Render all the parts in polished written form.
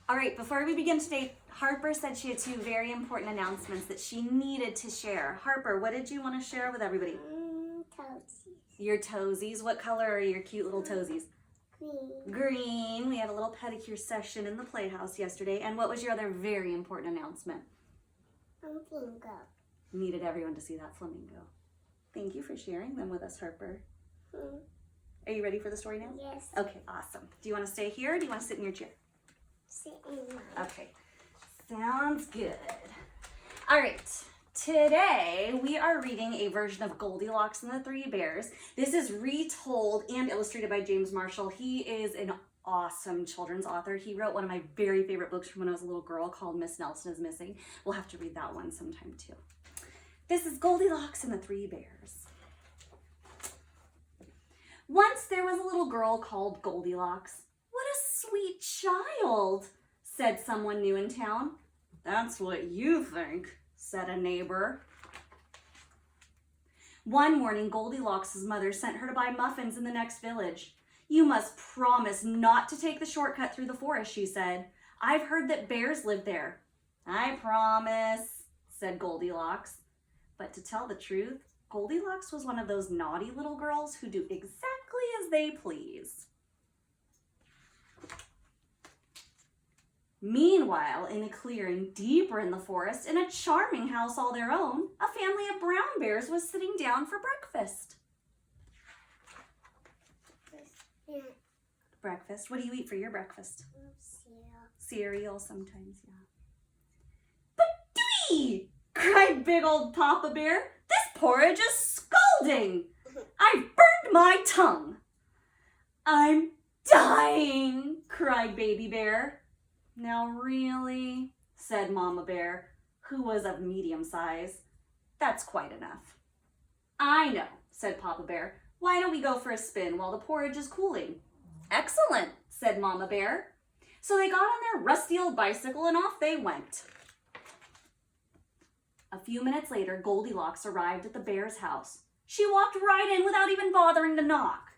All right, before we begin today, Harper said she had two very important announcements that she needed to share. Harper, what did you want to share with everybody? Toesies. Your toesies. What color are your cute little toesies? Green. Green. We had a little pedicure session in the playhouse yesterday. And what was your other very important announcement? Flamingo. Needed everyone to see that flamingo. Thank you for sharing them with us, Harper. Are you ready for the story now? Yes. Okay, awesome. Do you want to stay here or do you want to sit in your chair? Sit in mine. Okay, sounds good. All right, today we are reading a version of Goldilocks and the Three Bears. This is retold and illustrated by James Marshall. He is an awesome children's author. He wrote one of my very favorite books from when I was a little girl called Miss Nelson is Missing. We'll have to read that one sometime too. This is Goldilocks and the Three Bears. Once there was a little girl called Goldilocks. What a sweet child, said someone new in town. That's what you think, said a neighbor. One morning, Goldilocks' mother sent her to buy muffins in the next village. You must promise not to take the shortcut through the forest, she said. I've heard that bears live there. I promise, said Goldilocks. But to tell the truth, Goldilocks was one of those naughty little girls who do exactly as they please. Meanwhile, in a clearing deeper in the forest, in a charming house all their own, a family of brown bears was sitting down for breakfast. Yeah. Breakfast? What do you eat for your breakfast? Cereal sometimes, yeah. But Dee! Cried big old Papa Bear. This porridge is scalding. I've burned my tongue. I'm dying, cried Baby Bear. Now really, said Mama Bear, who was of medium size. That's quite enough. I know, said Papa Bear. Why don't we go for a spin while the porridge is cooling? Excellent, said Mama Bear. So they got on their rusty old bicycle and off they went. A few minutes later, Goldilocks arrived at the bear's house. She walked right in without even bothering to knock.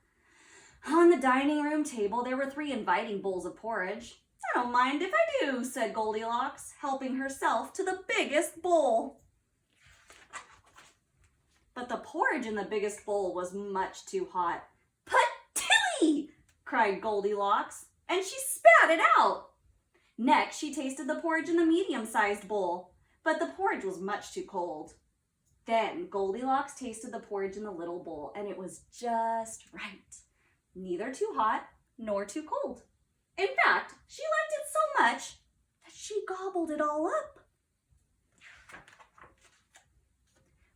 On the dining room table, there were 3 inviting bowls of porridge. I don't mind if I do, said Goldilocks, helping herself to the biggest bowl. But the porridge in the biggest bowl was much too hot. Patilly! Cried Goldilocks, and she spat it out. Next, she tasted the porridge in the medium-sized bowl, but the porridge was much too cold. Then Goldilocks tasted the porridge in the little bowl, and it was just right. Neither too hot nor too cold. In fact, she liked it so much that she gobbled it all up.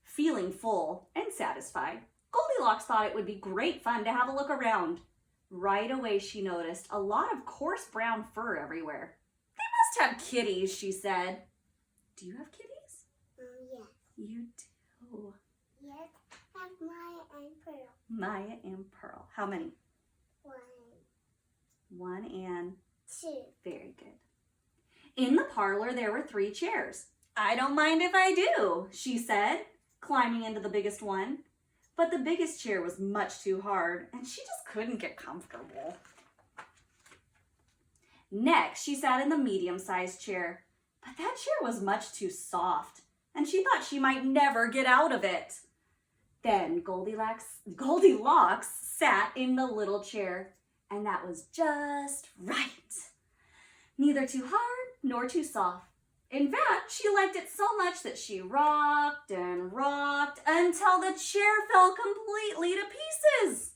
Feeling full and satisfied, Goldilocks thought it would be great fun to have a look around. Right away, she noticed a lot of coarse brown fur everywhere. They must have kitties, she said. Do you have kitties? Yes. You do. Yes, have Maya and Pearl. Maya and Pearl. How many? 1, 1 and 2. very good. In the parlor, there were 3 chairs. I don't mind if I do, she said, climbing into the biggest one. But the biggest chair was much too hard, and she just couldn't get comfortable. Next, she sat in the medium-sized chair, but that chair was much too soft, and she thought she might never get out of it. Then Goldilocks sat in the little chair, and that was just right. Neither too hard nor too soft. In fact, she liked it so much that she rocked and rocked until the chair fell completely to pieces.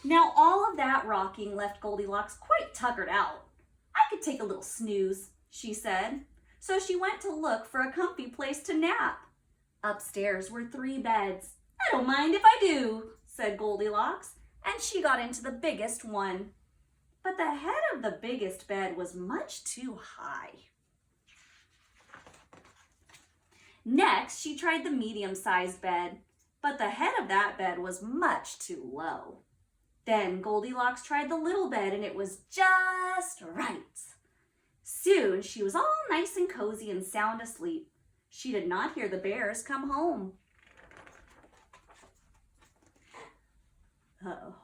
Now, all of that rocking left Goldilocks quite tuckered out. I could take a little snooze, she said. So she went to look for a comfy place to nap. Upstairs were 3 beds. I don't mind if I do, said Goldilocks, and she got into the biggest one. But the head of the biggest bed was much too high. Next, she tried the medium-sized bed, but the head of that bed was much too low. Then Goldilocks tried the little bed, and it was just right. Soon, she was all nice and cozy and sound asleep. She did not hear the bears come home. Uh-oh.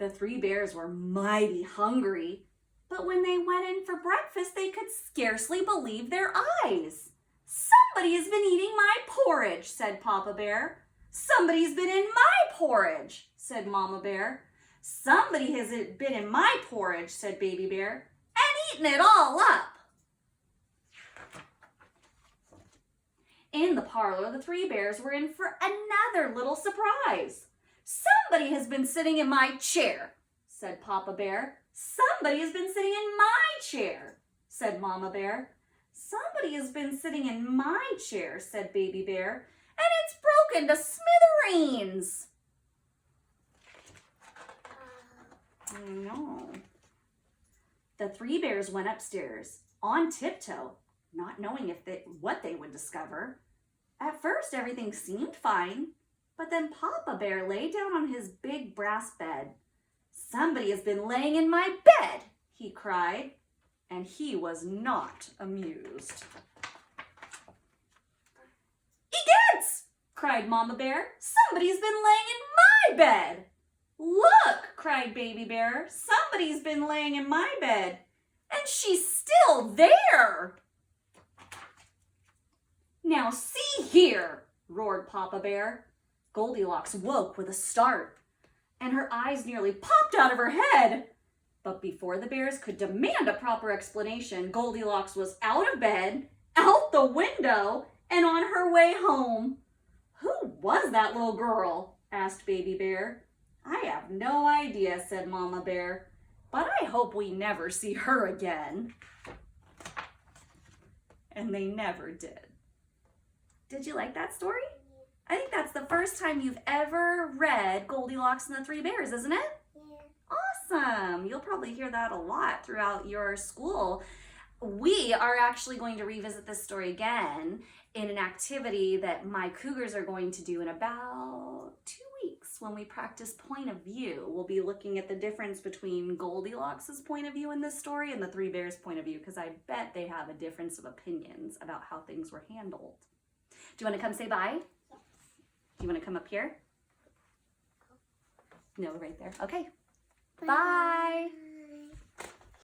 The three bears were mighty hungry, but when they went in for breakfast, they could scarcely believe their eyes. "Somebody has been eating my porridge," said Papa Bear. "Somebody's been in my porridge," said Mama Bear. "Somebody has been in my porridge," said Baby Bear, "and eaten it all up." In the parlor, the three bears were in for another little surprise. "Somebody has been sitting in my chair," said Papa Bear. "Somebody has been sitting in my chair," said Mama Bear. "Somebody has been sitting in my chair," said Baby Bear, "and it's broken to smithereens." No. The three bears went upstairs on tiptoe, not knowing what they would discover. At first, everything seemed fine, but then Papa Bear lay down on his big brass bed. "Somebody has been laying in my bed," he cried, and he was not amused. "Egads!" cried Mama Bear. "Somebody's been laying in my bed." "Look!" cried Baby Bear. "Somebody's been laying in my bed, and she's still there." "Now see here," roared Papa Bear. Goldilocks woke with a start, and her eyes nearly popped out of her head. But before the bears could demand a proper explanation, Goldilocks was out of bed, out the window, and on her way home. "Who was that little girl?" asked Baby Bear. "I have no idea," said Mama Bear, "but I hope we never see her again." And they never did. Did you like that story? I think that's the first time you've ever read Goldilocks and the Three Bears, isn't it? Yeah. Awesome. You'll probably hear that a lot throughout your school. We are actually going to revisit this story again in an activity that my Cougars are going to do in about 2 weeks when we practice point of view. We'll be looking at the difference between Goldilocks' point of view in this story and the Three Bears' point of view, because I bet they have a difference of opinions about how things were handled. Do you want to come say bye? Yes. Do you want to come up here? No, right there. Okay. Bye. Bye.